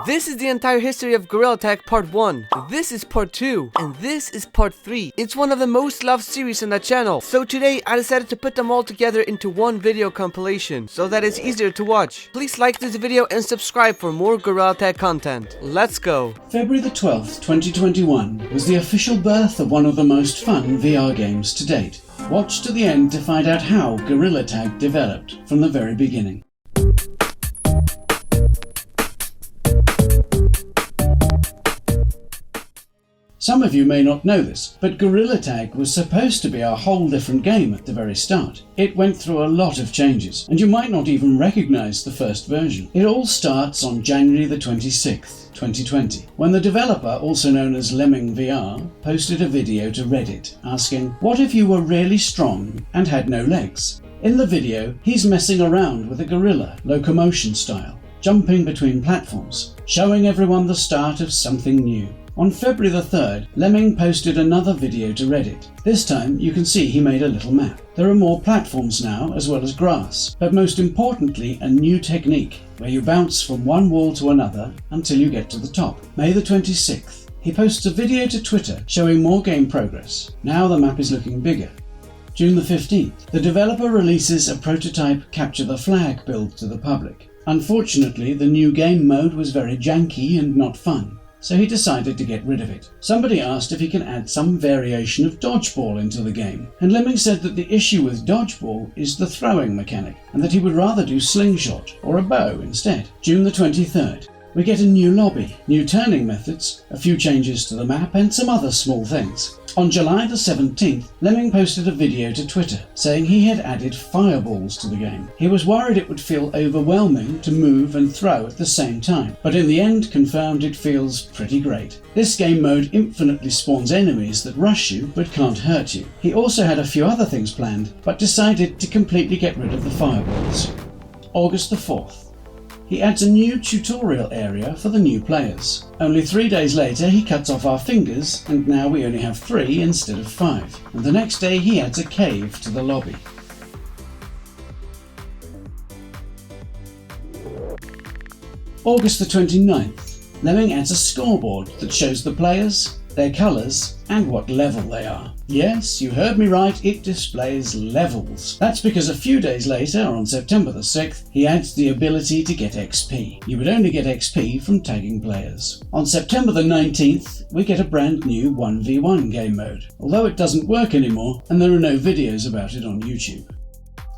This is the entire history of Gorilla Tag Part 1. This is Part 2. And this is Part 3. It's one of the most loved series on the channel. So today I decided to put them all together into one video compilation so that it's easier to watch. Please like this video and subscribe for more Gorilla Tag content. Let's go. February the 12th, 2021 was the official birth of one of the most fun VR games to date. Watch to the end to find out how Gorilla Tag developed from the very beginning. Some of you may not know this, but Gorilla Tag was supposed to be a whole different game at the very start. It went through a lot of changes, and you might not even recognise the first version. It all starts on January the 26th, 2020, when the developer, also known as Lemming VR, posted a video to Reddit asking, "What if you were really strong and had no legs?" In the video, he's messing around with a gorilla, locomotion style, jumping between platforms, showing everyone the start of something new. On February the 3rd, Lemming posted another video to Reddit. This time you can see he made a little map. There are more platforms now as well as grass, but most importantly a new technique where you bounce from one wall to another until you get to the top. May the 26th, he posts a video to Twitter showing more game progress. Now the map is looking bigger. June the 15th, the developer releases a prototype Capture the Flag build to the public. Unfortunately, the new game mode was very janky and not fun, so he decided to get rid of it. Somebody asked if he can add some variation of dodgeball into the game, and Lemming said that the issue with dodgeball is the throwing mechanic, and that he would rather do slingshot or a bow instead. June the 23rd, we get a new lobby, new turning methods, a few changes to the map, and some other small things. On July the 17th, Lemming posted a video to Twitter saying he had added fireballs to the game. He was worried it would feel overwhelming to move and throw at the same time, but in the end confirmed it feels pretty great. This game mode infinitely spawns enemies that rush you but can't hurt you. He also had a few other things planned, but decided to completely get rid of the fireballs. August the 4th. He adds a new tutorial area for the new players. Only 3 days later he cuts off our fingers, and now we only have 3 instead of 5. And the next day he adds a cave to the lobby. August the 29th, Lemming adds a scoreboard that shows the players, their colours, and what level they are. Yes, you heard me right, it displays levels. That's because a few days later, on September the 6th, he adds the ability to get XP. You would only get XP from tagging players. On September the 19th, we get a brand new 1v1 game mode, although it doesn't work anymore and there are no videos about it on YouTube.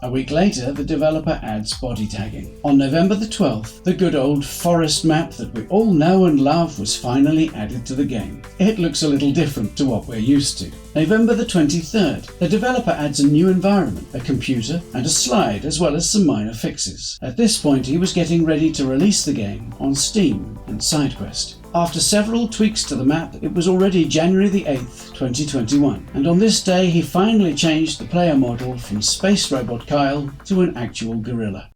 A week later, the developer adds body tagging. On November the 12th, the good old forest map that we all know and love was finally added to the game. It looks a little different to what we're used to. November the 23rd, the developer adds a new environment, a computer and a slide, as well as some minor fixes. At this point, he was getting ready to release the game on Steam and SideQuest. After several tweaks to the map, it was already January the 8th, 2021, and on this day he finally changed the player model from Space Robot Kyle to an actual gorilla.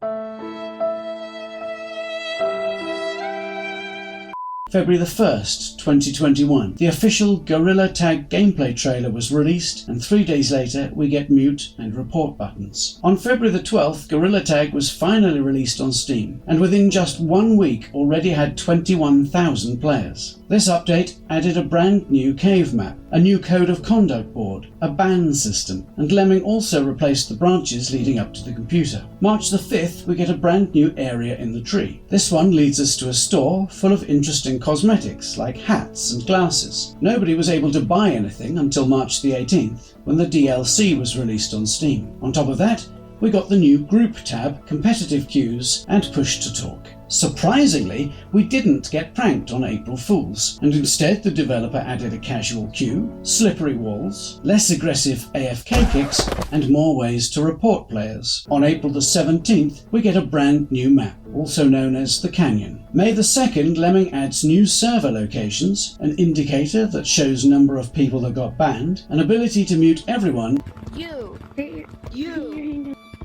February the 1st, 2021, the official Gorilla Tag gameplay trailer was released, and 3 days later we get mute and report buttons. On February the 12th, Gorilla Tag was finally released on Steam, and within just 1 week already had 21,000 players. This update added a brand new cave map, a new code of conduct board, a ban system, and Lemming also replaced the branches leading up to the computer. March the 5th, we get a brand new area in the tree. This one leads us to a store full of interesting cosmetics like hats and glasses. Nobody was able to buy anything until March the 18th, when the DLC was released on Steam. On top of that, we got the new group tab, competitive queues, and push to talk. Surprisingly, we didn't get pranked on April Fools, and instead the developer added a casual queue, slippery walls, less aggressive AFK kicks, and more ways to report players. On April the 17th, we get a brand new map, also known as the Canyon. May the 2nd, Lemming adds new server locations, an indicator that shows number of people that got banned, an ability to mute everyone,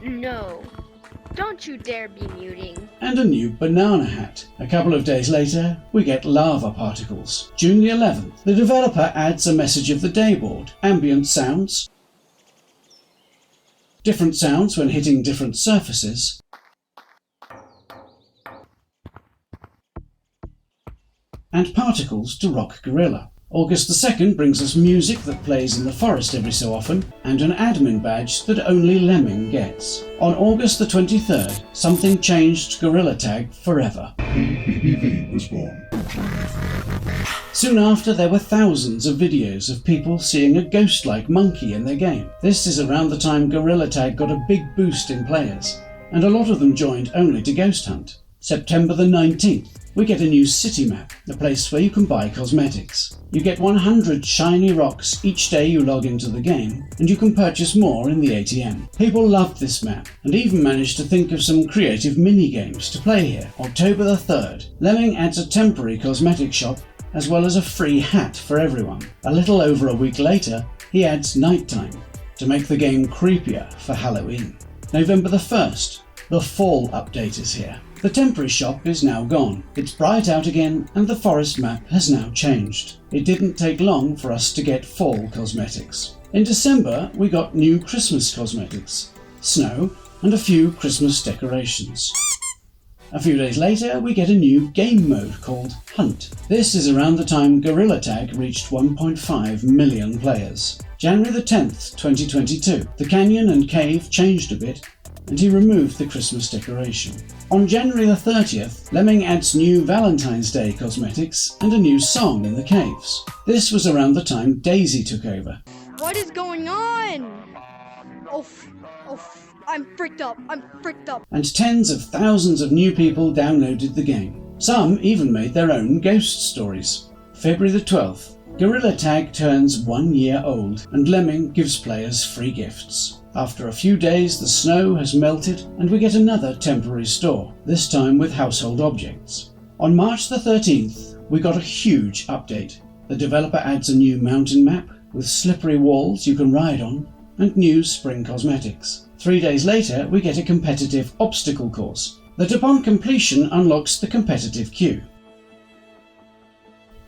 No. Don't you dare be muting. And a new banana hat. A couple of days later, we get lava particles. June the 11th, the developer adds a message of the day board, ambient sounds, different sounds when hitting different surfaces, and particles to rock Gorilla. August the 2nd brings us music that plays in the forest every so often, and an admin badge that only Lemming gets. On August the 23rd, something changed Gorilla Tag forever. was born. Soon after, there were thousands of videos of people seeing a ghost-like monkey in their game. This is around the time Gorilla Tag got a big boost in players, and a lot of them joined only to ghost hunt. September the 19th, we get a new city map, a place where you can buy cosmetics. You get 100 shiny rocks each day you log into the game, and you can purchase more in the ATM. People loved this map, and even managed to think of some creative mini-games to play here. October the 3rd, Lemming adds a temporary cosmetic shop, as well as a free hat for everyone. A little over a week later, he adds nighttime, to make the game creepier for Halloween. November the 1st, the fall update is here. The temporary shop is now gone. It's bright out again, and the forest map has now changed. It didn't take long for us to get fall cosmetics. In December, we got new Christmas cosmetics, snow, and a few Christmas decorations. A few days later, we get a new game mode called Hunt. This is around the time Gorilla Tag reached 1.5 million players. January the 10th, 2022, the canyon and cave changed a bit, and he removed the Christmas decoration. On January the 30th, Lemming adds new Valentine's Day cosmetics and a new song in the caves. This was around the time Daisy took over. What is going on? I'm freaked up. And tens of thousands of new people downloaded the game. Some even made their own ghost stories. February the 12th, Gorilla Tag turns 1 year old, and Lemming gives players free gifts. After a few days, the snow has melted, and we get another temporary store, this time with household objects. On March the 13th, we got a huge update. The developer adds a new mountain map with slippery walls you can ride on, and new spring cosmetics. 3 days later, we get a competitive obstacle course that upon completion unlocks the competitive queue.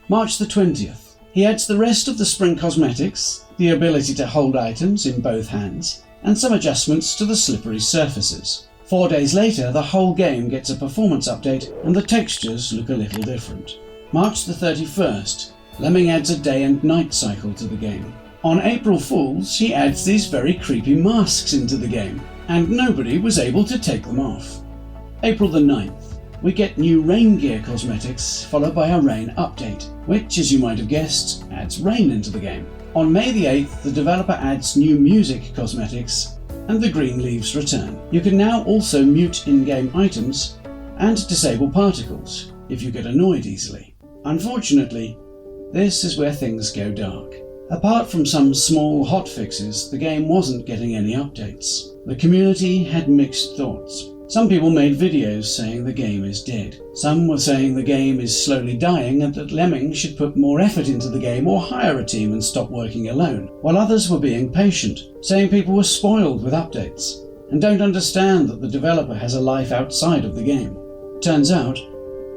March the 20th, he adds the rest of the spring cosmetics, the ability to hold items in both hands, and some adjustments to the slippery surfaces. 4 days later, the whole game gets a performance update and the textures look a little different. March the 31st, Lemming adds a day and night cycle to the game. On April Fools, he adds these very creepy masks into the game, and nobody was able to take them off. April the 9th, we get new rain gear cosmetics, followed by a rain update, which, as you might have guessed, adds rain into the game. On May the 8th, the developer adds new music cosmetics, and the green leaves return. You can now also mute in-game items and disable particles if you get annoyed easily. Unfortunately, this is where things go dark. Apart from some small hotfixes, the game wasn't getting any updates. The community had mixed thoughts. Some people made videos saying the game is dead. Some were saying the game is slowly dying and that Lemming should put more effort into the game or hire a team and stop working alone, while others were being patient, saying people were spoiled with updates and don't understand that the developer has a life outside of the game. Turns out,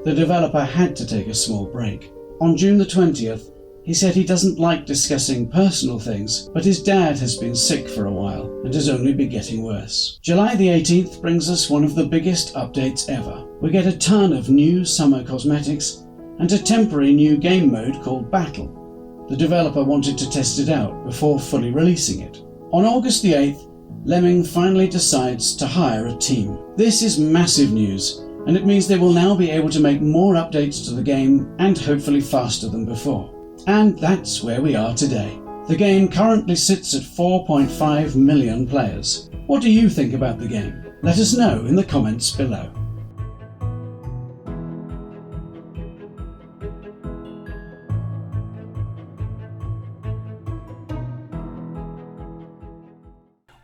the developer had to take a small break. On June the 20th, he said he doesn't like discussing personal things, but his dad has been sick for a while and has only been getting worse. July the 18th brings us one of the biggest updates ever. We get a ton of new summer cosmetics and a temporary new game mode called Battle. The developer wanted to test it out before fully releasing it. On August the 8th, Lemming finally decides to hire a team. This is massive news, and it means they will now be able to make more updates to the game and hopefully faster than before. And that's where we are today. The game currently sits at 4.5 million players. What do you think about the game? Let us know in the comments below.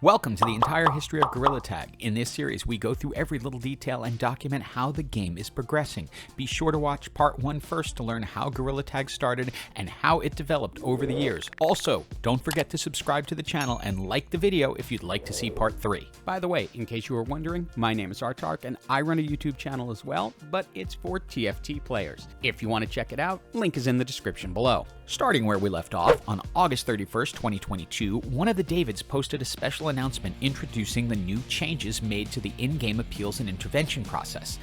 Welcome to the entire history of Gorilla Tag. In this series, we go through every little detail and document how the game is progressing. Be sure to watch part 1 first to learn how Gorilla Tag started and how it developed over the years. Also, don't forget to subscribe to the channel and like the video if you'd like to see part 3. By the way, in case you were wondering, my name is Artark and I run a YouTube channel as well, but it's for TFT players. If you want to check it out, link is in the description below. Starting where we left off, on August 31st, 2022, one of the Davids posted a special announcement introducing the new changes made to the in-game appeals and intervention process.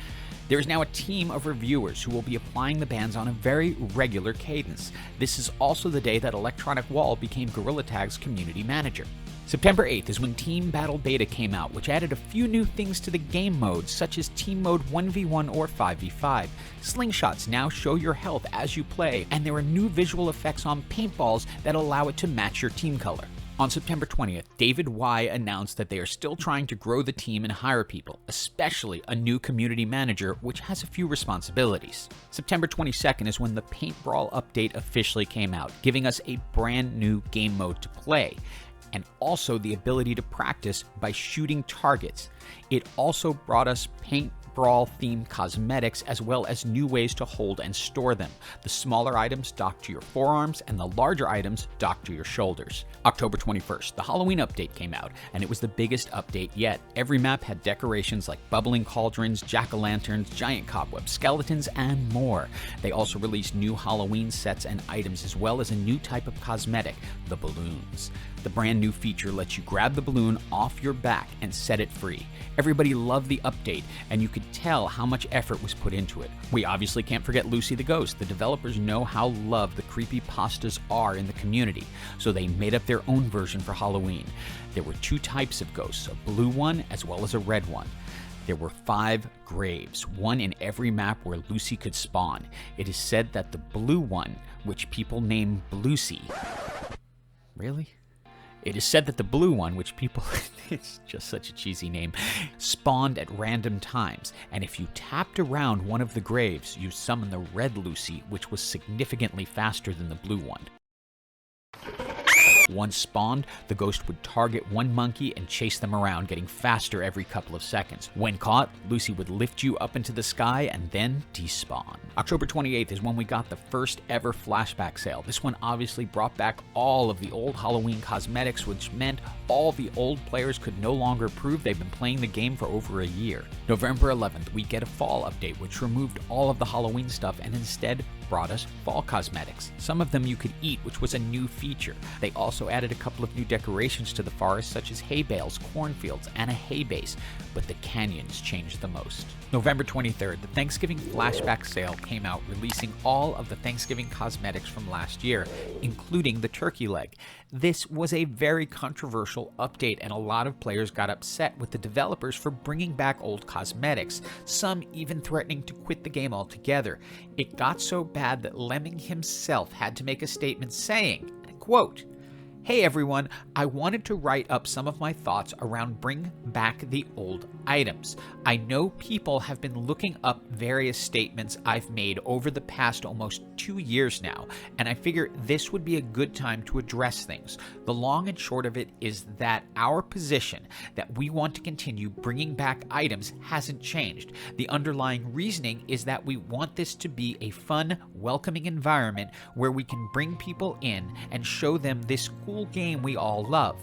There is now a team of reviewers who will be applying the bans on a very regular cadence. This is also the day that Electronic Wall became Gorilla Tag's community manager. September 8th is when Team Battle Beta came out, which added a few new things to the game modes, such as Team Mode 1v1 or 5v5. Slingshots now show your health as you play, and there are new visual effects on paintballs that allow it to match your team color. On September 20th, David Y announced that they are still trying to grow the team and hire people, especially a new community manager, which has a few responsibilities. September 22nd is when the Paint Brawl update officially came out, giving us a brand new game mode to play, and also the ability to practice by shooting targets. It also brought us Paint Brawl themed cosmetics, as well as new ways to hold and store them. The smaller items dock to your forearms and the larger items dock to your shoulders. October 21st, the Halloween update came out, and it was the biggest update yet. Every map had decorations like bubbling cauldrons, jack-o'-lanterns, giant cobweb skeletons, and more. They also released new Halloween sets and items, as well as a new type of cosmetic, the balloons. The brand new feature lets you grab the balloon off your back and set it free. Everybody loved the update, and you could tell how much effort was put into it. We obviously can't forget Lucy the Ghost. The developers know how loved the creepypastas are in the community, so they made up their own version for Halloween. There were two types of ghosts, a blue one as well as a red one. There were 5 graves, one in every map where Lucy could spawn. It is said that the blue one, which people name Blucy. Really? It is said that the blue one, which people, it's just such a cheesy name, spawned at random times, and if you tapped around one of the graves, you summoned the red Lucy, which was significantly faster than the blue one. Once spawned, the ghost would target one monkey and chase them around, getting faster every couple of seconds. When caught, Lucy would lift you up into the sky and then despawn. October 28th is when we got the first ever flashback sale. This one obviously brought back all of the old Halloween cosmetics, which meant all the old players could no longer prove they've been playing the game for over a year. November 11th, we get a fall update, which removed all of the Halloween stuff and instead brought us fall cosmetics. Some of them you could eat, which was a new feature. They also added a couple of new decorations to the forest, such as hay bales, cornfields, and a hay base, but the canyons changed the most. November 23rd, the Thanksgiving flashback sale came out, releasing all of the Thanksgiving cosmetics from last year, including the turkey leg. This was a very controversial update, and a lot of players got upset with the developers for bringing back old cosmetics, some even threatening to quit the game altogether. It got so bad that Lemming himself had to make a statement saying, quote, "Hey everyone, I wanted to write up some of my thoughts around bring back the old items. I know people have been looking up various statements I've made over the past almost 2 years now, and I figure this would be a good time to address things. The long and short of it is that our position that we want to continue bringing back items hasn't changed. The underlying reasoning is that we want this to be a fun, welcoming environment where we can bring people in and show them this cool game we all love.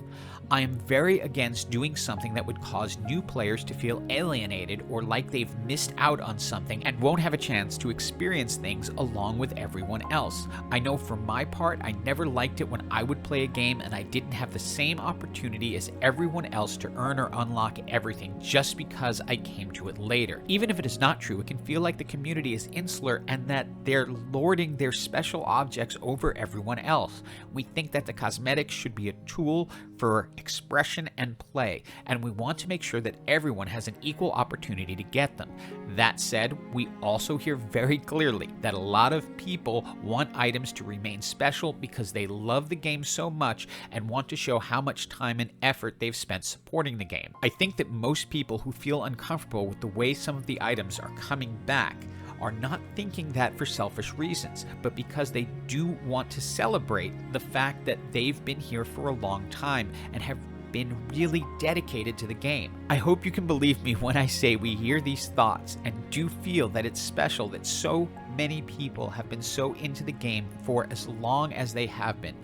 I am very against doing something that would cause new players to feel alienated or like they've missed out on something and won't have a chance to experience things along with everyone else. I know for my part, I never liked it when I would play a game and I didn't have the same opportunity as everyone else to earn or unlock everything just because I came to it later. Even if it is not true, it can feel like the community is insular and that they're lording their special objects over everyone else. We think that the cosmetics should be a tool for expression and play, and we want to make sure that everyone has an equal opportunity to get them. That said, we also hear very clearly that a lot of people want items to remain special because they love the game so much and want to show how much time and effort they've spent supporting the game. I think that most people who feel uncomfortable with the way some of the items are coming back are not thinking that for selfish reasons, but because they do want to celebrate the fact that they've been here for a long time and have been really dedicated to the game. I hope you can believe me when I say we hear these thoughts and do feel that it's special that so many people have been so into the game for as long as they have been.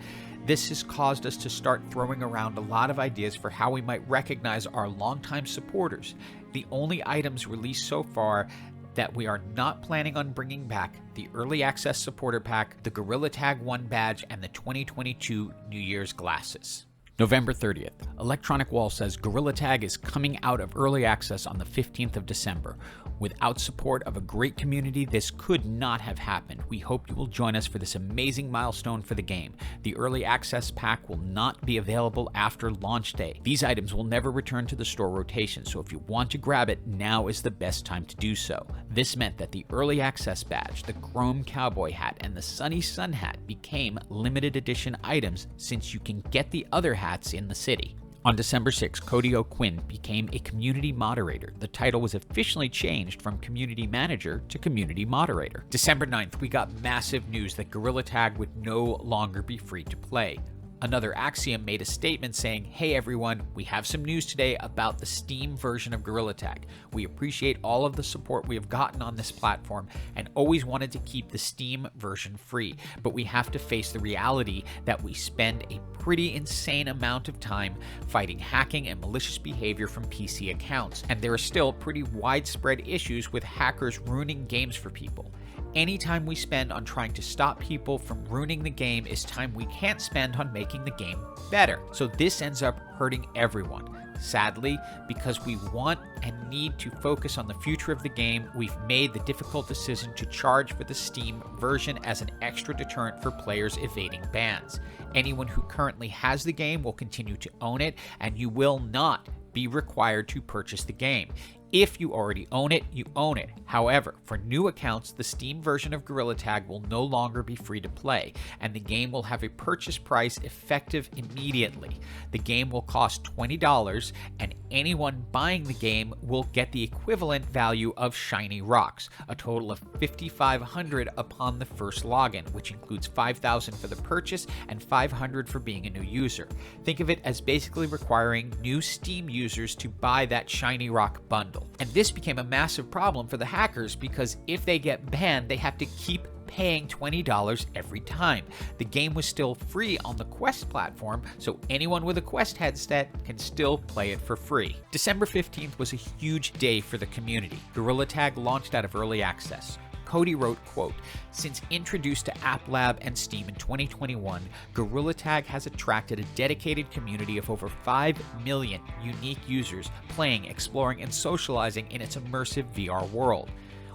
This has caused us to start throwing around a lot of ideas for how we might recognize our longtime supporters. The only items released so far that we are not planning on bringing back: the Early Access Supporter Pack, the Gorilla Tag 1 badge, and the 2022 New Year's glasses. November 30th, Electronic Wall says Gorilla Tag is coming out of early access on the 15th of December. Without support of a great community, this could not have happened. We hope you will join us for this amazing milestone for the game. The early access pack will not be available after launch day. These items will never return to the store rotation, so if you want to grab it, now is the best time to do so. This meant that the early access badge, the Chrome Cowboy hat, and the Sunny Sun hat became limited edition items since you can get the other hats in the city. On December 6, Cody O'Quinn became a community moderator. The title was officially changed from community manager to community moderator. December 9th, we got massive news that Gorilla Tag would no longer be free to play. Another Axiom made a statement saying, "Hey everyone, we have some news today about the Steam version of Gorilla Tag. We appreciate all of the support we have gotten on this platform and always wanted to keep the Steam version free, but we have to face the reality that we spend a pretty insane amount of time fighting hacking and malicious behavior from PC accounts, and there are still pretty widespread issues with hackers ruining games for people. Any time we spend on trying to stop people from ruining the game is time we can't spend on making the game better. So this ends up hurting everyone. Sadly, because we want and need to focus on the future of the game, we've made the difficult decision to charge for the Steam version as an extra deterrent for players evading bans. Anyone who currently has the game will continue to own it, and you will not be required to purchase the game. If you already own it, you own it. However, for new accounts, the Steam version of Gorilla Tag will no longer be free to play, and the game will have a purchase price effective immediately. The game will cost $20, and anyone buying the game will get the equivalent value of shiny rocks, a total of $5,500 upon the first login, which includes $5,000 for the purchase and $500 for being a new user. Think of it as basically requiring new Steam users to buy that shiny rock bundle. And this became a massive problem for the hackers because if they get banned, they have to keep paying $20 every time. The game was still free on the Quest platform, so anyone with a Quest headset can still play it for free. December 15th was a huge day for the community. Gorilla Tag launched out of early access. Cody wrote, quote, "Since introduced to App Lab and Steam in 2021, Gorilla Tag has attracted a dedicated community of over 5 million unique users playing, exploring, and socializing in its immersive VR world.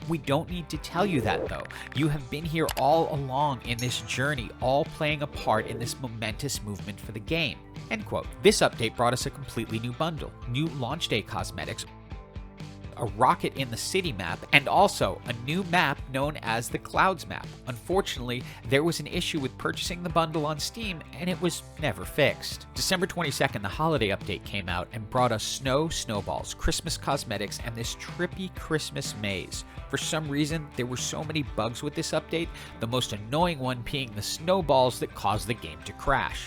We don't need to tell you that though. You have been here all along in this journey, all playing a part in this momentous movement for the game." End quote. This update brought us a completely new bundle, new launch day cosmetics, a rocket in the city map, and also a new map known as the Clouds map. Unfortunately, there was an issue with purchasing the bundle on Steam, and it was never fixed. December 22nd, the holiday update came out and brought us snow, snowballs, Christmas cosmetics, and this trippy Christmas maze. For some reason, there were so many bugs with this update, the most annoying one being the snowballs that caused the game to crash.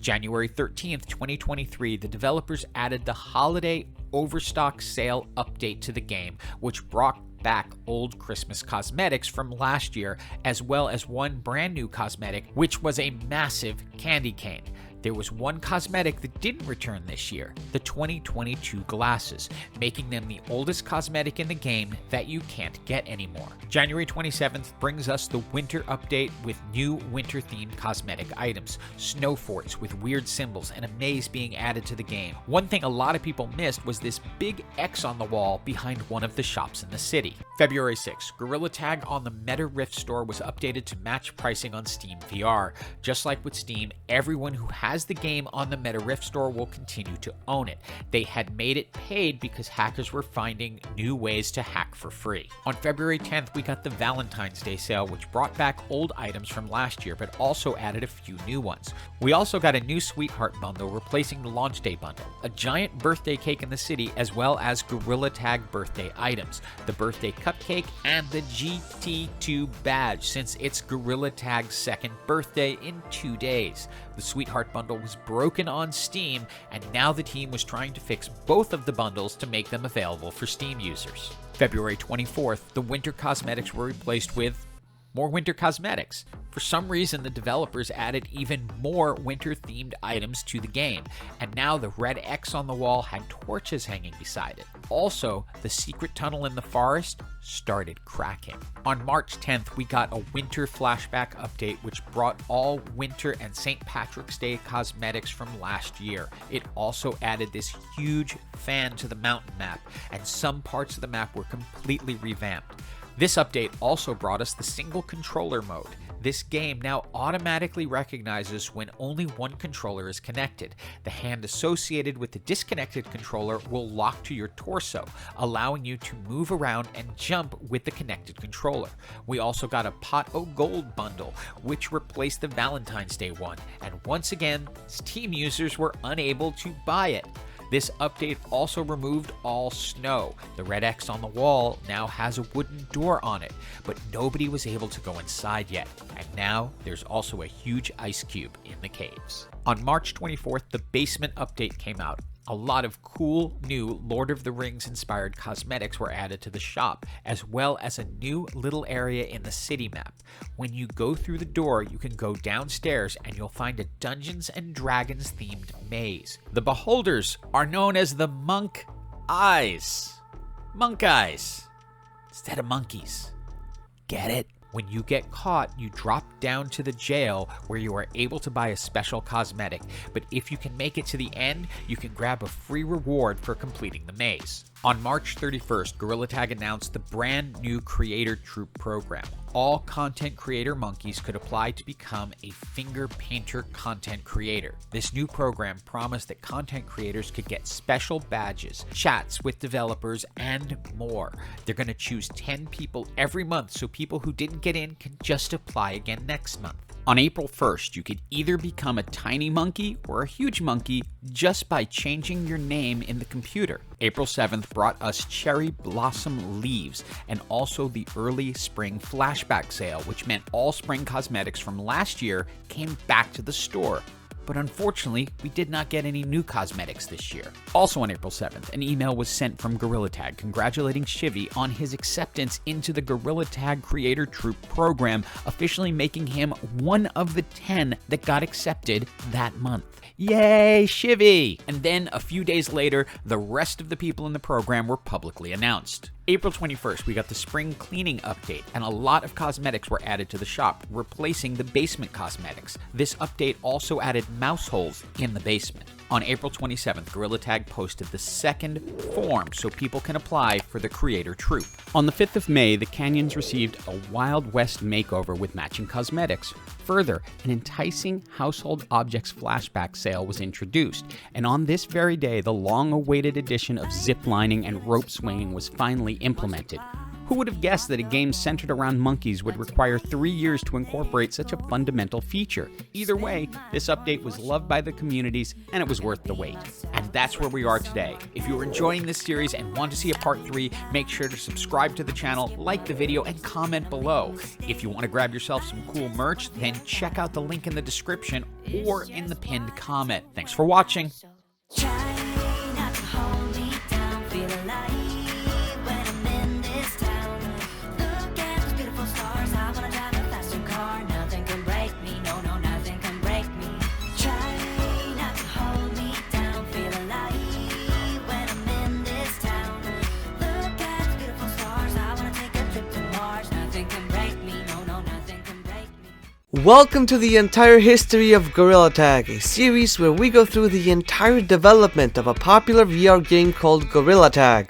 January 13th, 2023, the developers added the Holiday Overstock Sale update to the game, which brought back old Christmas cosmetics from last year, as well as one brand new cosmetic, which was a massive candy cane. There was one cosmetic that didn't return this year, the 2022 glasses, making them the oldest cosmetic in the game that you can't get anymore. January 27th brings us the winter update with new winter-themed cosmetic items, snow forts with weird symbols, and a maze being added to the game. One thing a lot of people missed was this big X on the wall behind one of the shops in the city. February 6th, Gorilla Tag on the Meta Rift store was updated to match pricing on Steam VR. Just like with Steam, everyone who has the game on the Meta Rift store will continue to own it. They had made it paid because hackers were finding new ways to hack for free. On February 10th, we got the Valentine's Day sale, which brought back old items from last year, but also added a few new ones. We also got a new Sweetheart bundle replacing the Launch Day bundle, a giant birthday cake in the city, as well as Gorilla Tag birthday items, the birthday cupcake, and the GT2 badge, since it's Gorilla Tag's second birthday in 2 days. The Sweetheart bundle was broken on Steam, and now the team was trying to fix both of the bundles to make them available for Steam users. February 24th, the winter cosmetics were replaced with more winter cosmetics. For some reason, the developers added even more winter-themed items to the game, and now the red X on the wall had torches hanging beside it. Also, the secret tunnel in the forest started cracking. On March 10th, we got a winter flashback update which brought all winter and St. Patrick's Day cosmetics from last year. It also added this huge fan to the mountain map, and some parts of the map were completely revamped. This update also brought us the single controller mode. This game now automatically recognizes when only one controller is connected. The hand associated with the disconnected controller will lock to your torso, allowing you to move around and jump with the connected controller. We also got a Pot O' Gold bundle, which replaced the Valentine's Day one, and once again, Steam users were unable to buy it. This update also removed all snow. The red X on the wall now has a wooden door on it, but nobody was able to go inside yet. And now there's also a huge ice cube in the caves. On March 24th, the basement update came out. A lot of cool new Lord of the Rings inspired cosmetics were added to the shop, as well as a new little area in the city map. When you go through the door, you can go downstairs and you'll find a Dungeons and Dragons themed maze. The beholders are known as the Monk Eyes. Monk Eyes instead of monkeys. Get it? When you get caught, you drop down to the jail where you are able to buy a special cosmetic, but if you can make it to the end, you can grab a free reward for completing the maze. On March 31st, Gorilla Tag announced the brand new Creator Troop program. All content creator monkeys could apply to become a finger painter content creator. This new program promised that content creators could get special badges, chats with developers, and more. They're going to choose 10 people every month so people who didn't get in can just apply again next month. On April 1st, you could either become a tiny monkey or a huge monkey just by changing your name in the computer. April 7th brought us Cherry Blossom Leaves and also the early spring flashback sale, which meant all spring cosmetics from last year came back to the store. But unfortunately, we did not get any new cosmetics this year. Also on April 7th, an email was sent from Gorilla Tag congratulating Shivy on his acceptance into the Gorilla Tag Creator Troop program, officially making him one of the 10 that got accepted that month. Yay, Shivy! And then a few days later, the rest of the people in the program were publicly announced. April 21st, we got the spring cleaning update, and a lot of cosmetics were added to the shop, replacing the basement cosmetics. This update also added mouse holes in the basement. On April 27th, Gorilla Tag posted the second form so people can apply for the Creator Troop. On the 5th of May, the Canyons received a Wild West makeover with matching cosmetics. Further, an enticing household objects flashback sale was introduced, and on this very day, the long-awaited addition of zip lining and rope swinging was finally implemented. Who would have guessed that a game centered around monkeys would require 3 years to incorporate such a fundamental feature? Either way, this update was loved by the communities, and it was worth the wait. And that's where we are today. If you're enjoying this series and want to see a part 3, make sure to subscribe to the channel, like the video, and comment below. If you want to grab yourself some cool merch, then check out the link in the description or in the pinned comment. Thanks for watching. Try not to hold me down, feel alive when I'm in this town. Look at those beautiful stars, I wanna drive a faster car. Nothing can break me, no, no, nothing can break me. Try not to hold me down, feel alive when I'm in this town. Look at those beautiful stars, I wanna take a trip to Mars. Nothing can break me, no, no, nothing can break me. Welcome to the entire history of Gorilla Tag, a series where we go through the entire development of a popular VR game called Gorilla Tag.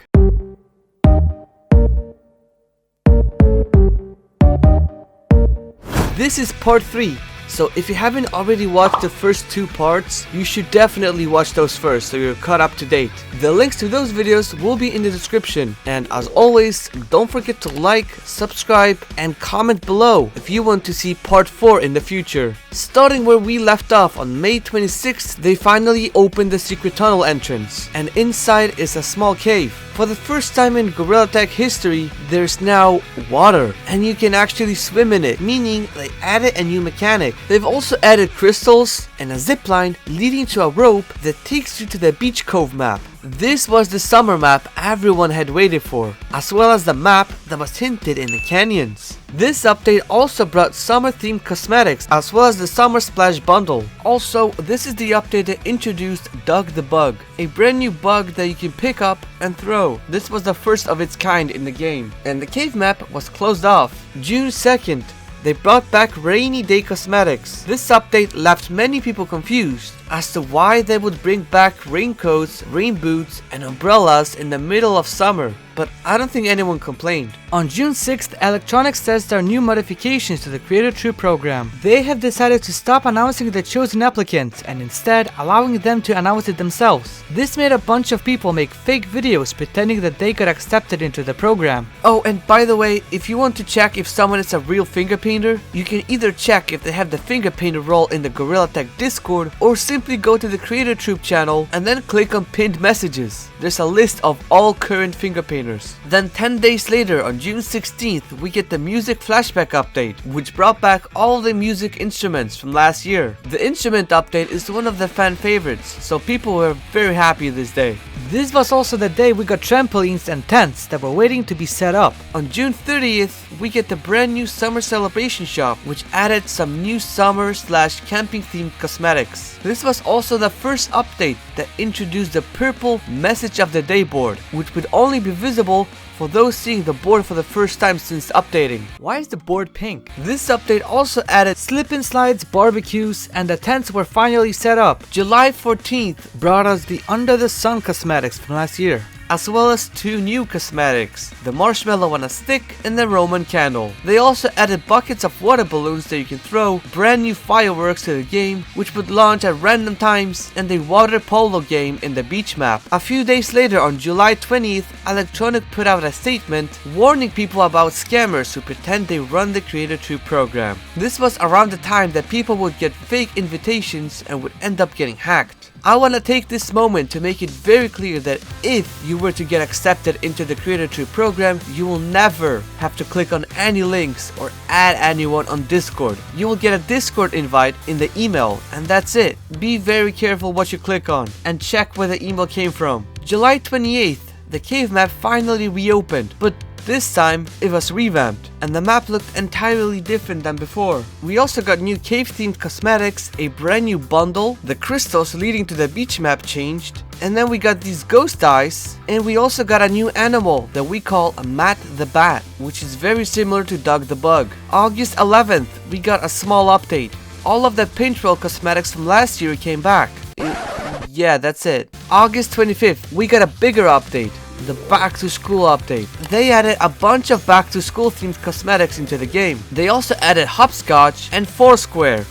This is part 3, so if you haven't already watched the first 2 parts, you should definitely watch those first so you're caught up to date. The links to those videos will be in the description, and as always, don't forget to like, subscribe, and comment below if you want to see part 4 in the future. Starting where we left off on May 26th, they finally opened the secret tunnel entrance, and inside is a small cave. For the first time in Gorilla Tag history, there's now water, and you can actually swim in it, meaning they added a new mechanic. They've also added crystals and a zipline leading to a rope that takes you to the Beach Cove map. This was the summer map everyone had waited for, as well as the map that was hinted in the canyons. This update also brought summer themed cosmetics as well as the Summer Splash bundle. Also, this is the update that introduced Doug the Bug, a brand new bug that you can pick up and throw. This was the first of its kind in the game, and the cave map was closed off. June 2nd, they brought back rainy day cosmetics. This update left many people confused as to why they would bring back raincoats, rain boots, and umbrellas in the middle of summer, but I don't think anyone complained. On June 6th, Electronic says there are new modifications to the Creator True program. They have decided to stop announcing the chosen applicants and instead allowing them to announce it themselves. This made a bunch of people make fake videos pretending that they got accepted into the program. Oh, and by the way, if you want to check if someone is a real finger painter, you can either check if they have the finger painter role in the Gorilla Tag Discord or simply go to the Creator Troop channel and then click on pinned messages. There's a list of all current finger painters. Then 10 days later, on June 16th, we get the music flashback update, which brought back all the music instruments from last year. The instrument update is one of the fan favorites, so people were very happy this day. This was also the day we got trampolines and tents that were waiting to be set up. On June 30th, we get the brand new summer celebration shop, which added some new summer/camping themed cosmetics. This was also the first update that introduced the purple message of the day board, which would only be visible for those seeing the board for the first time since updating. Why is the board pink? This update also added slip and slides, barbecues, and the tents were finally set up. July 14th brought us the Under the Sun cosmetics from last year, as well as two new cosmetics, the marshmallow on a stick and the Roman candle. They also added buckets of water balloons that you can throw, brand new fireworks to the game, which would launch at random times, and a water polo game in the beach map. A few days later, on July 20th, Electronic put out a statement warning people about scammers who pretend they run the Creator Troop program. This was around the time that people would get fake invitations and would end up getting hacked. I want to take this moment to make it very clear that if you were to get accepted into the Creator Troop program, you will never have to click on any links or add anyone on Discord. You will get a Discord invite in the email, and that's it. Be very careful what you click on and check where the email came from. July 28th, the cave map finally reopened, but this time it was revamped and the map looked entirely different than before. We also got new cave themed cosmetics, a brand new bundle, the crystals leading to the beach map changed, and then we got these ghost eyes, and we also got a new animal that we call Matt the Bat, which is very similar to Doug the Bug. August 11th, we got a small update. All of the paint roll cosmetics from last year came back. Yeah, that's it. August 25th, we got a bigger update. The Back to School update. They added a bunch of Back to School themed cosmetics into the game. They also added hopscotch and foursquare.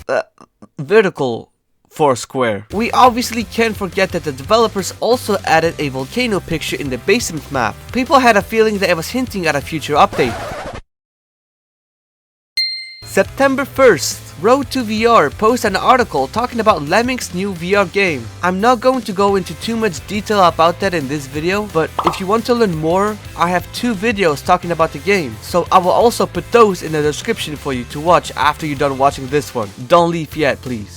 Vertical foursquare. We obviously can't forget that the developers also added a volcano picture in the basement map. People had a feeling that it was hinting at a future update. September 1st, Road to VR posted an article talking about Lemming's new VR game. I'm not going to go into too much detail about that in this video, but if you want to learn more, I have 2 videos talking about the game, so I will also put those in the description for you to watch after you're done watching this one. Don't leave yet, please.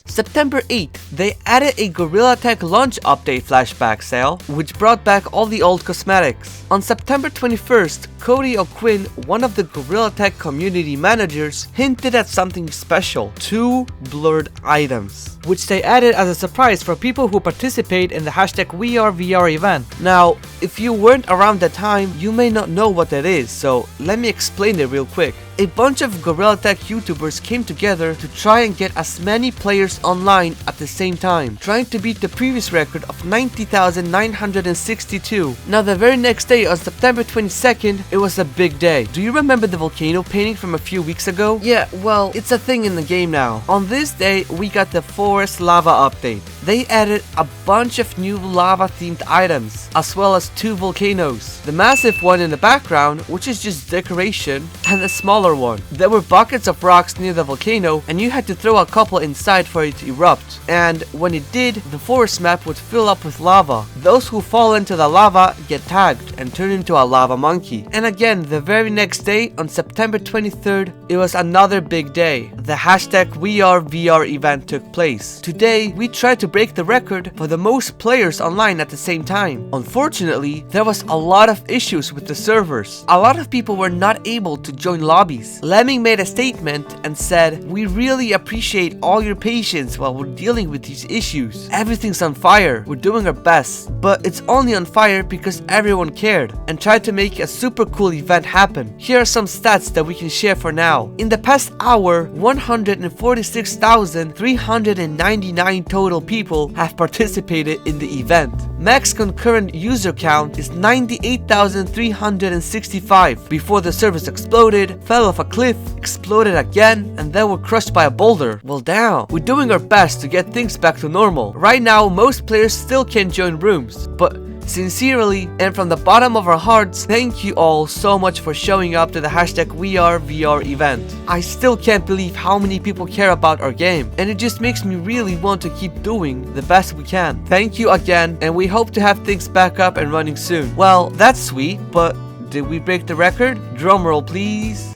September 8th, they added a Gorilla Tag launch update flashback sale, which brought back all the old cosmetics. On September 21st, Cody O'Quinn, one of the Gorilla Tag community managers, hinted at something special: 2 blurred items, which they added as a surprise for people who participate in the hashtag WeAreVR event. Now, if you weren't around that time, you may not know what that is, so let me explain it real quick. A bunch of Gorilla Tag YouTubers came together to try and get as many players online at the same time, trying to beat the previous record of 90,962. Now the very next day, on September 22nd, it was a big day. Do you remember the volcano painting from a few weeks ago? Yeah, well, it's a thing in the game now. On this day, we got the Forest Lava update. They added a bunch of new lava themed items, as well as 2 volcanoes. The massive one in the background, which is just decoration, and the smaller one. There were buckets of rocks near the volcano, and you had to throw a couple inside for it to erupt. And when it did, the forest map would fill up with lava. Those who fall into the lava get tagged. and turned into a lava monkey. And again, the very next day, on September 23rd, it was another big day. The hashtag WeAreVR event took place. Today, we tried to break the record for the most players online at the same time. Unfortunately, there was a lot of issues with the servers. A lot of people were not able to join lobbies. Lemming made a statement and said, "We really appreciate all your patience while we're dealing with these issues. Everything's on fire. We're doing our best. But it's only on fire because everyone cared and tried to make a super cool event happen." Here are some stats that we can share for now. In the past hour, 146,399 total people have participated in the event. Max concurrent user count is 98,365 before the servers exploded, fell off a cliff, exploded again, and then were crushed by a boulder. Well, damn. We're doing our best to get things back to normal. Right now, most players still can't join rooms, but sincerely and from the bottom of our hearts, thank you all so much for showing up to the hashtag WeAreVR event. I still can't believe how many people care about our game, and it just makes me really want to keep doing the best we can. Thank you again, and we hope to have things back up and running soon. Well, that's sweet, but did we break the record? Drumroll please.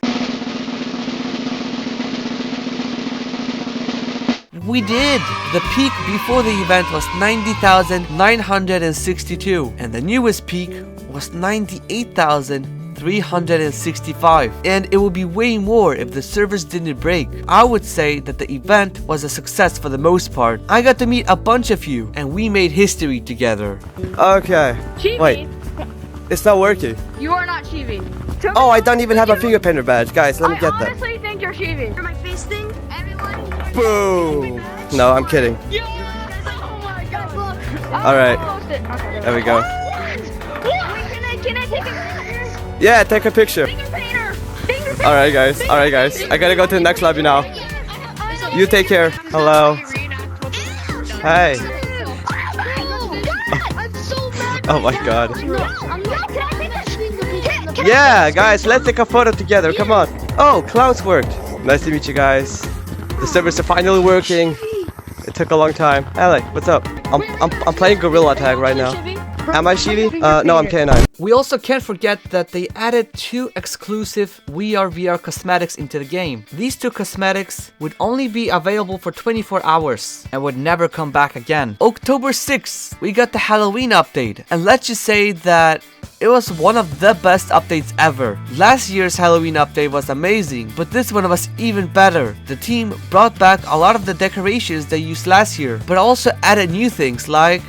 We did! The peak before the event was 90,962 and the newest peak was 98,365, and it would be way more if the servers didn't break. I would say that the event was a success for the most part. I got to meet a bunch of you and we made history together. Okay. Cheating? Wait. It's not working. You are not cheating. Oh, I don't even have a fingerprinter badge. Guys, let me get I that. honestly think you're cheating. For my face thing, everyone. Boom. No, I'm kidding. Yes! Oh my god. Look. Alright. Okay, There we go. Can I take a picture? Yeah, take a picture. Finger painter. Finger painter. Alright, guys. Alright, guys. I gotta go to the next lobby now. You take care. Hello. Hi. I'm so mad. Oh my god. I'm not. Can I take a picture? Yeah, guys, let's take a photo together. Come on. Oh, clouds worked. Nice to meet you guys. The servers are finally working. It took a long time. Alec, what's up? I'm playing Gorilla Tag right now. Am I Shivi? No, I'm K9. We also can't forget that they added 2 exclusive WeAreVR cosmetics into the game. These 2 cosmetics would only be available for 24 hours and would never come back again. October 6th, we got the Halloween update, and let's just say that it was one of the best updates ever. Last year's Halloween update was amazing, but this one was even better. The team brought back a lot of the decorations they used last year, but also added new things like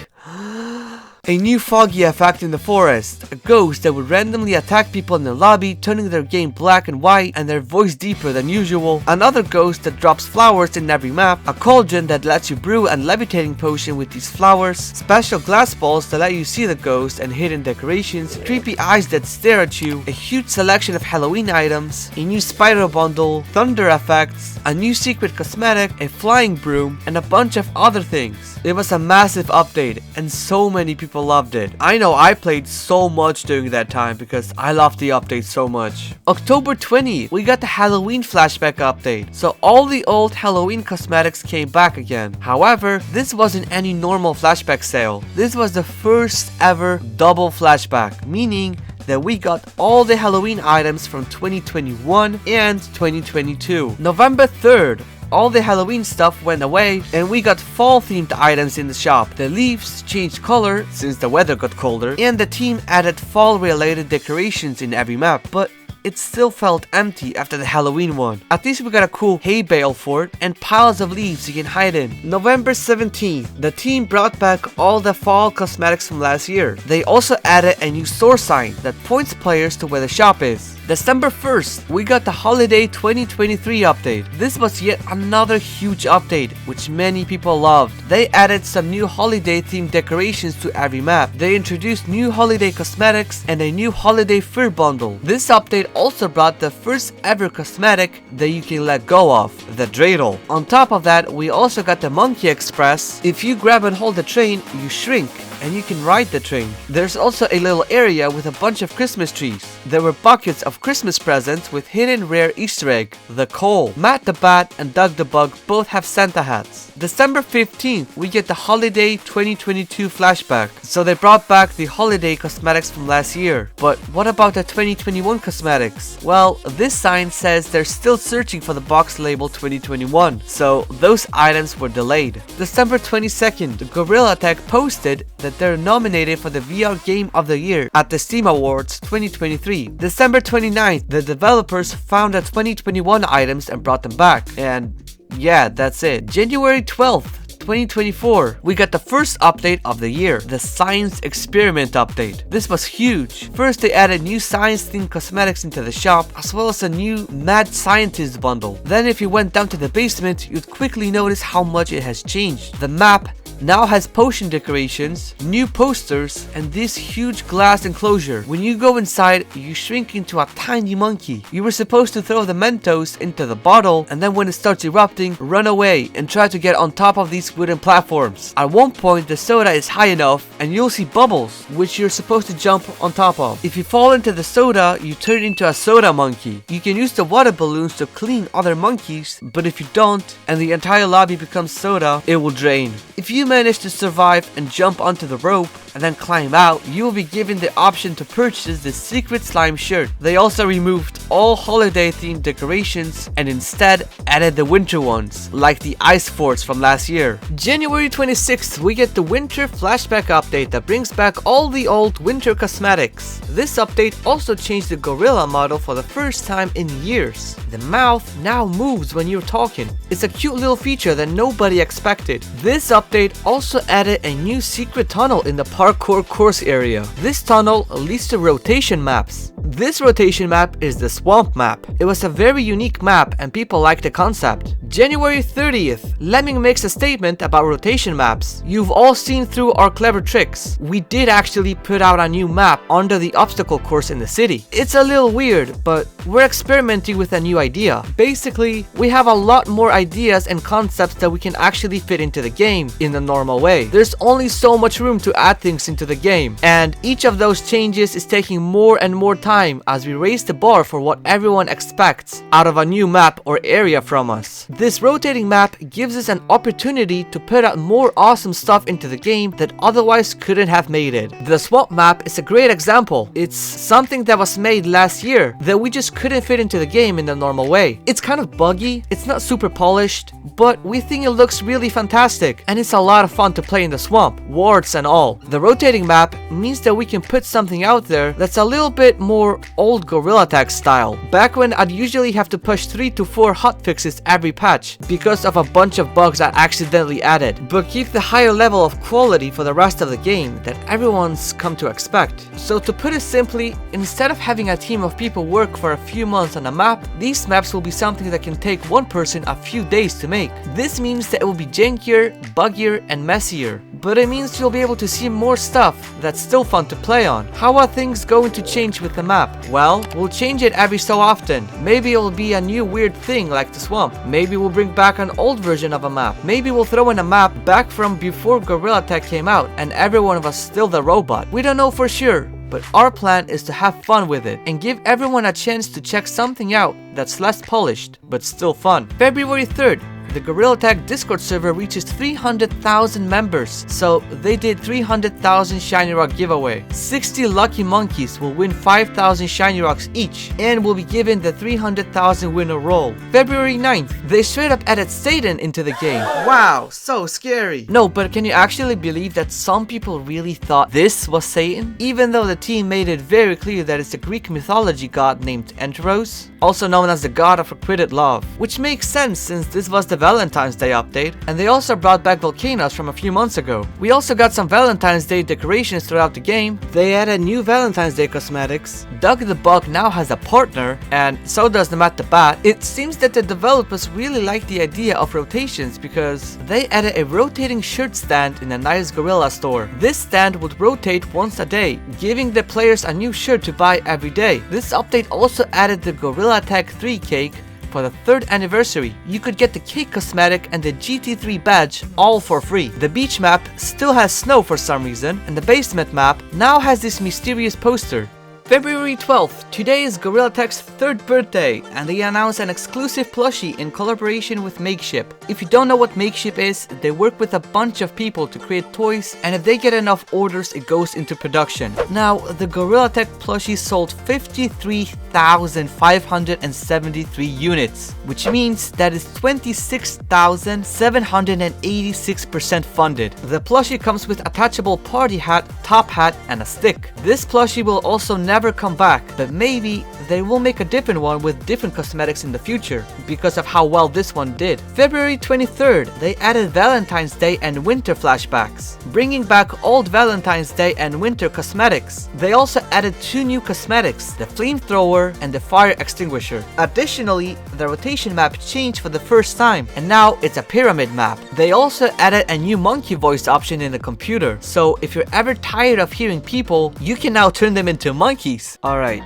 a new foggy effect in the forest, a ghost that would randomly attack people in the lobby, turning their game black and white and their voice deeper than usual, another ghost that drops flowers in every map, a cauldron that lets you brew a levitating potion with these flowers, special glass balls that let you see the ghost and hidden decorations, creepy eyes that stare at you, a huge selection of Halloween items, a new spider bundle, thunder effects, a new secret cosmetic, a flying broom, and a bunch of other things. It was a massive update and so many people loved it. I know I played so much during that time because I loved the update so much. October 20th, we got the Halloween flashback update. So all the old Halloween cosmetics came back again. However, this wasn't any normal flashback sale. This was the first ever double flashback, meaning that we got all the Halloween items from 2021 and 2022. November 3rd, all the Halloween stuff went away and we got fall themed items in the shop. The leaves changed color since the weather got colder, and the team added fall related decorations in every map, but it still felt empty after the Halloween one. At least we got a cool hay bale fort and piles of leaves you can hide in. November 17th, the team brought back all the fall cosmetics from last year. They also added a new store sign that points players to where the shop is. December 1st, we got the Holiday 2023 update. This was yet another huge update, which many people loved. They added some new holiday themed decorations to every map. They introduced new holiday cosmetics and a new holiday fur bundle. This update also brought the first ever cosmetic that you can let go of, the dreidel. On top of that, we also got the Monkey Express. If you grab and hold the train, you shrink. and you can ride the train. There's also a little area with a bunch of Christmas trees. There were buckets of Christmas presents with hidden rare Easter egg, the coal. Matt the Bat and Doug the Bug both have Santa hats. December 15th, we get the Holiday 2022 flashback. So they brought back the holiday cosmetics from last year. But what about the 2021 cosmetics? Well, this sign says they're still searching for the box label 2021. So those items were delayed. December 22nd, Gorilla Tag posted that they're nominated for the VR Game of the Year at the Steam Awards 2023. December 29th, the developers found the 2021 items and brought them back. And yeah, that's it. January 12th, 2024, we got the first update of the year, the Science Experiment update. This was huge. First, they added new science-themed cosmetics into the shop, as well as a new Mad Scientist bundle. Then if you went down to the basement, you'd quickly notice how much it has changed. The map now has potion decorations, new posters, and this huge glass enclosure. When you go inside, you shrink into a tiny monkey. You were supposed to throw the Mentos into the bottle, and then when it starts erupting, run away and try to get on top of these wooden platforms. At one point, the soda is high enough, and you'll see bubbles, which you're supposed to jump on top of. If you fall into the soda, you turn into a soda monkey. You can use the water balloons to clean other monkeys, but if you don't, and the entire lobby becomes soda, it will drain. If you manage to survive and jump onto the rope and then climb out, you will be given the option to purchase the secret slime shirt. They also removed all holiday themed decorations and instead added the winter ones, like the ice forts from last year. January 26th, we get the winter flashback update that brings back all the old winter cosmetics. This update also changed the gorilla model for the first time in years. The mouth now moves when you're talking. It's a cute little feature that nobody expected. This update also added a new secret tunnel in the parkour course area. This tunnel leads to rotation maps. This rotation map is the swamp map. It was a very unique map and people liked the concept. January 30th, Lemming makes a statement about rotation maps. You've all seen through our clever tricks. We did actually put out a new map under the obstacle course in the city. It's a little weird, but we're experimenting with a new idea. Basically, we have a lot more ideas and concepts that we can actually fit into the game in the normal way. There's only so much room to add things into the game, and each of those changes is taking more and more time as we raise the bar for what everyone expects out of a new map or area from us. This rotating map gives us an opportunity to put out more awesome stuff into the game that otherwise couldn't have made it. The swamp map is a great example. It's something that was made last year that we just couldn't fit into the game in the normal way. It's kind of buggy, it's not super polished, but we think it looks really fantastic and it's a lot of fun to play in the swamp, warts and all. The rotating map means that we can put something out there that's a little bit more old Gorilla Tag style. Back when I'd usually have to push 3 to 4 hotfixes every patch because of a bunch of bugs I accidentally added, but keep the higher level of quality for the rest of the game that everyone's come to expect. So to put it simply, instead of having a team of people work for a few months on a map, these maps will be something that can take one person a few days to make. This means that it will be jankier, buggier, and messier, but it means you'll be able to see more stuff that's still fun to play on. How are things going to change with the map? Well, we'll change it every so often. Maybe it will be a new weird thing like the swamp. Maybe we'll bring back an old version of a map. Maybe we'll throw in a map back from before Gorilla Tag came out and everyone was still the robot. We don't know for sure, but our plan is to have fun with it and give everyone a chance to check something out that's less polished but still fun. February 3rd, the Gorilla Tag Discord server reaches 300,000 members, so they did 300,000 Shiny Rock giveaway. 60 lucky monkeys will win 5,000 Shiny Rocks each and will be given the 300,000 winner roll. February 9th, they straight up added Satan into the game. Wow, so scary. No, but can you actually believe that some people really thought this was Satan? Even though the team made it very clear that it's a Greek mythology god named Enteros, also known as the god of requited love, which makes sense since this was the Valentine's Day update, and they also brought back volcanoes from a few months ago. We also got some Valentine's Day decorations throughout the game. They added new Valentine's Day cosmetics. Doug the Bug now has a partner, and so does the Matt the Bat. It seems that the developers really like the idea of rotations because they added a rotating shirt stand in a nice gorilla store. This stand would rotate once a day, giving the players a new shirt to buy every day. This update also added the Gorilla Tag 3 cake, for the 3rd anniversary, you could get the Cake cosmetic and the GT3 badge all for free. The beach map still has snow for some reason, and the basement map now has this mysterious poster. February 12th, today is Gorilla Tech's 3rd birthday, and they announced an exclusive plushie in collaboration with Makeship. If you don't know what Makeship is, they work with a bunch of people to create toys, and if they get enough orders, it goes into production. Now, the Gorilla Tech plushie sold 53,573 units, which means that is 26,786% funded. The plushie comes with attachable party hat, top hat, and a stick. This plushie will also never come back, but maybe they will make a different one with different cosmetics in the future because of how well this one did. February 23rd, they added Valentine's Day and winter flashbacks, bringing back old Valentine's Day and winter cosmetics. They also added 2 new cosmetics, the flamethrower and the fire extinguisher. Additionally, the rotation map changed for the first time, and now it's a pyramid map. They also added a new monkey voice option in the computer, so if you're ever tired of hearing people, you can now turn them into monkeys. Alright,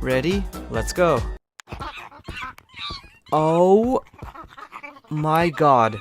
ready? Let's go. Oh my god.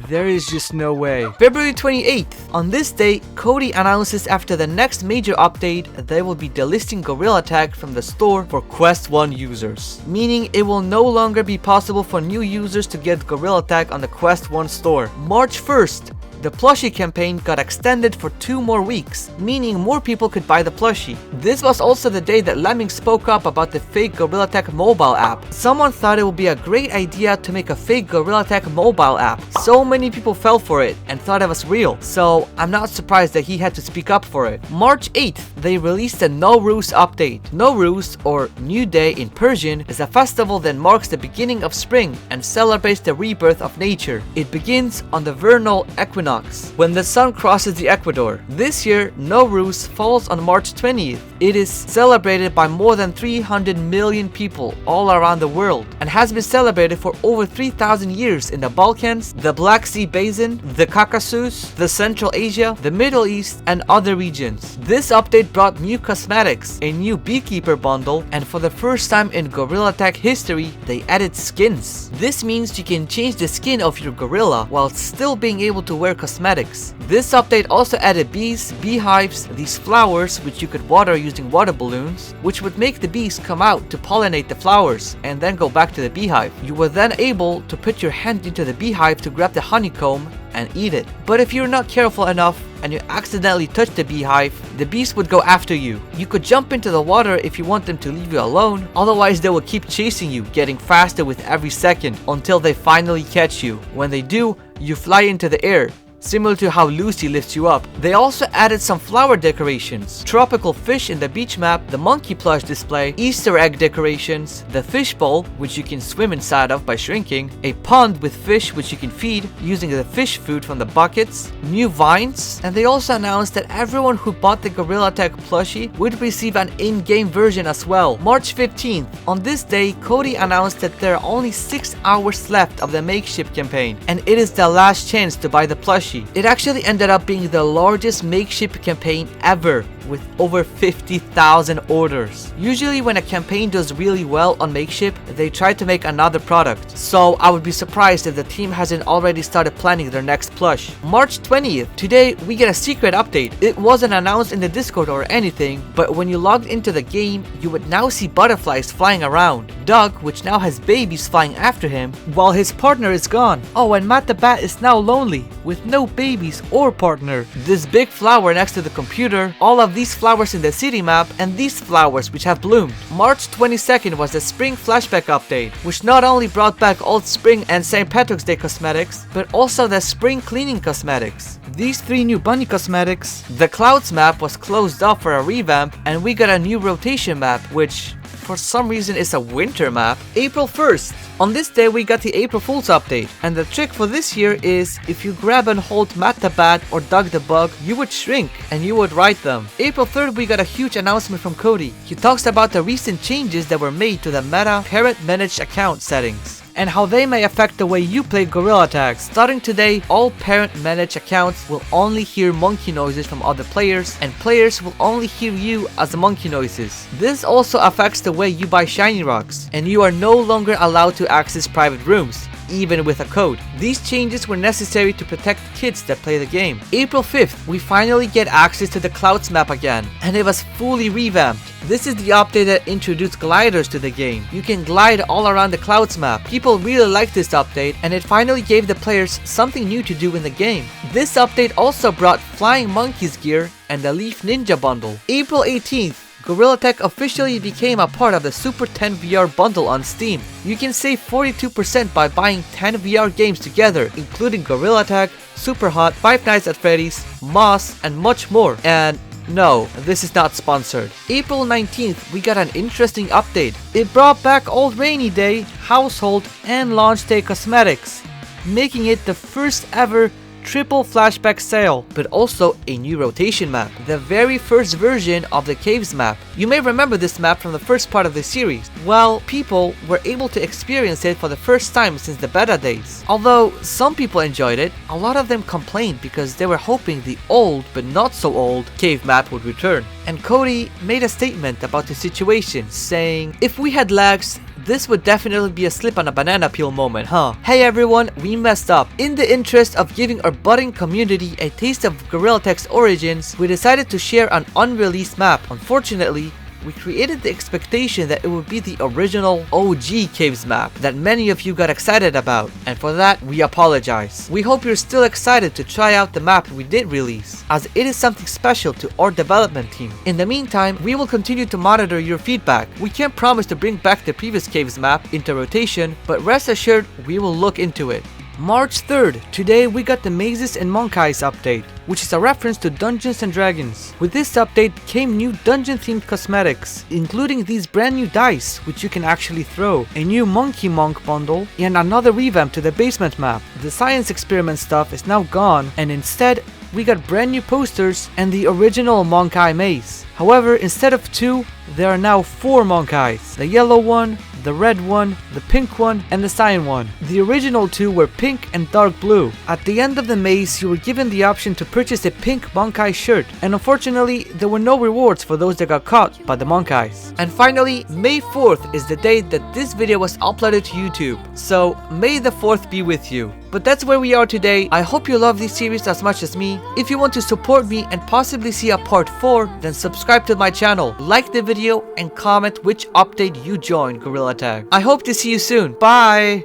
There is just no way. February 28th. On this day, Cody announces after the next major update, they will be delisting Gorilla Tag from the store for Quest 1 users. Meaning it will no longer be possible for new users to get Gorilla Tag on the Quest 1 store. March 1st. The plushie campaign got extended for 2 more weeks, meaning more people could buy the plushie. This was also the day that Lemming spoke up about the fake Gorilla Tech mobile app. Someone thought it would be a great idea to make a fake Gorilla Tech mobile app. So many people fell for it and thought it was real, so I'm not surprised that he had to speak up for it. March 8th, they released a Nowruz update. Nowruz, or New Day in Persian, is a festival that marks the beginning of spring and celebrates the rebirth of nature. It begins on the vernal equinox, when the sun crosses the equator. This year, Nowruz falls on March 20th. It is celebrated by more than 300 million people all around the world and has been celebrated for over 3,000 years in the Balkans, the Black Sea Basin, the Caucasus, the Central Asia, the Middle East, and other regions. This update brought new cosmetics, a new beekeeper bundle, and for the first time in Gorilla Tag history, they added skins. This means you can change the skin of your gorilla while still being able to wear cosmetics. This update also added bees, beehives, these flowers which you could water using water balloons, which would make the bees come out to pollinate the flowers and then go back to the beehive. You were then able to put your hand into the beehive to grab the honeycomb and eat it. But if you're not careful enough and you accidentally touch the beehive, the bees would go after you. You could jump into the water if you want them to leave you alone, otherwise they will keep chasing you, getting faster with every second until they finally catch you. When they do, you fly into the air, similar to how Lucy lifts you up. They also added some flower decorations, tropical fish in the beach map, the monkey plush display, Easter egg decorations, the fish bowl, which you can swim inside of by shrinking, a pond with fish which you can feed using the fish food from the buckets, new vines, and they also announced that everyone who bought the Gorilla Tag plushie would receive an in-game version as well. March 15th. On this day, Cody announced that there are only 6 hours left of the Makeship campaign, and it is the last chance to buy the plushie. It actually ended up being the largest Makeship campaign ever, with over 50,000 orders. Usually when a campaign does really well on Makeship, they try to make another product. So I would be surprised if the team hasn't already started planning their next plush. March 20th. Today we get a secret update. It wasn't announced in the Discord or anything, but when you logged into the game, you would now see butterflies flying around. Doug, which now has babies flying after him, while his partner is gone. Oh, and Matt the Bat is now lonely, with no babies or partner. This big flower next to the computer, all of these flowers in the city map, and these flowers which have bloomed. March 22nd was the Spring Flashback update, which not only brought back old Spring and St. Patrick's Day cosmetics, but also the Spring Cleaning cosmetics. These 3 new bunny cosmetics, the Clouds map was closed off for a revamp, and we got a new rotation map, which for some reason is a winter map. April 1st. On this day we got the April Fool's update, and the trick for this year is if you grab and hold Matt the Bat or Doug the Bug, you would shrink and you would ride them. April 3rd we got a huge announcement from Cody. He talks about the recent changes that were made to the Meta Parent Managed Account settings. and how they may affect the way you play Gorilla Tag. Starting today, all parent-managed accounts will only hear monkey noises from other players, and players will only hear you as the monkey noises. This also affects the way you buy shiny rocks, and you are no longer allowed to access private rooms, even with a code. These changes were necessary to protect kids that play the game. April 5th, we finally get access to the Clouds map again, and it was fully revamped. This is the update that introduced gliders to the game. You can glide all around the Clouds map. People really liked this update, and it finally gave the players something new to do in the game. This update also brought Flying Monkeys gear and the Leaf Ninja bundle. April 18th, Gorilla Tag officially became a part of the Super 10 VR bundle on Steam. You can save 42% by buying 10 VR games together, including Gorilla Tag, Super Hot, Five Nights at Freddy's, Moss, and much more. And no, this is not sponsored. April 19th, we got an interesting update. It brought back Old Rainy Day, Household, and Launch Day cosmetics, making it the first ever triple flashback sale, but also a new rotation map, the very first version of the Caves map. You may remember this map from the first part of the series. Well, people were able to experience it for the first time since the beta days. Although some people enjoyed it, a lot of them complained because they were hoping the old but not so old cave map would return. And Cody made a statement about the situation, saying, "If we had lags, this would definitely be a slip on a banana peel moment, huh? Hey everyone, we messed up. In the interest of giving our budding community a taste of Gorilla Tag's origins, we decided to share an unreleased map. Unfortunately, we created the expectation that it would be the original OG Caves map that many of you got excited about, and for that, we apologize. We hope you're still excited to try out the map we did release, as it is something special to our development team. In the meantime, we will continue to monitor your feedback. We can't promise to bring back the previous Caves map into rotation, but rest assured, we will look into it." March 3rd, today we got the Mazes and Monk Eyes update, which is a reference to Dungeons and Dragons. With this update came new dungeon themed cosmetics, including these brand new dice, which you can actually throw, a new Monkey Monk bundle, and another revamp to the basement map. The science experiment stuff is now gone, and instead, we got brand new posters and the original Monk Eye maze. However, instead of 2, there are now 4 Monk Eyes. The yellow one, the red one, the pink one, and the cyan one. The original 2 were pink and dark blue. At the end of the maze, you were given the option to purchase a pink Monk Eye shirt, and unfortunately, there were no rewards for those that got caught by the Monk Eyes. And finally, May 4th is the day that this video was uploaded to YouTube, so May the 4th be with you. But that's where we are today. I hope you love this series as much as me. If you want to support me and possibly see a part 4, then subscribe to my channel, like the video, and comment which update you joined Gorilla Tag. I hope to see you soon. Bye!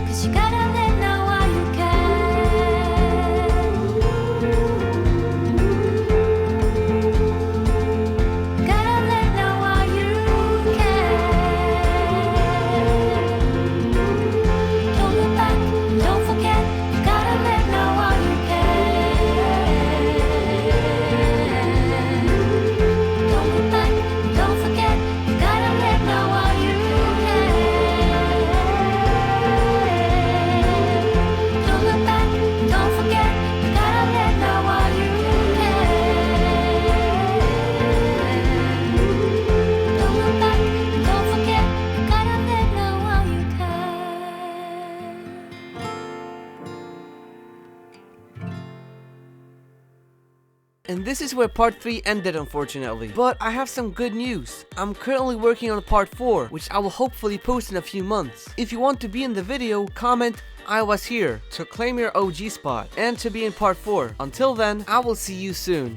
Cause you gotta let know while you can. Gotta let know while you can. Don't look back, don't forget. You gotta let know while you can. Don't look back, don't forget. You gotta let know while you can. Don't look back, don't forget. You gotta let know while you can. Don't look back, don't forget. You gotta let know while you can. And this is where part 3 ended, unfortunately. But I have some good news. I'm currently working on part 4, which I will hopefully post in a few months. If you want to be in the video, comment "I was here" to claim your OG spot and to be in part 4. Until then, I will see you soon.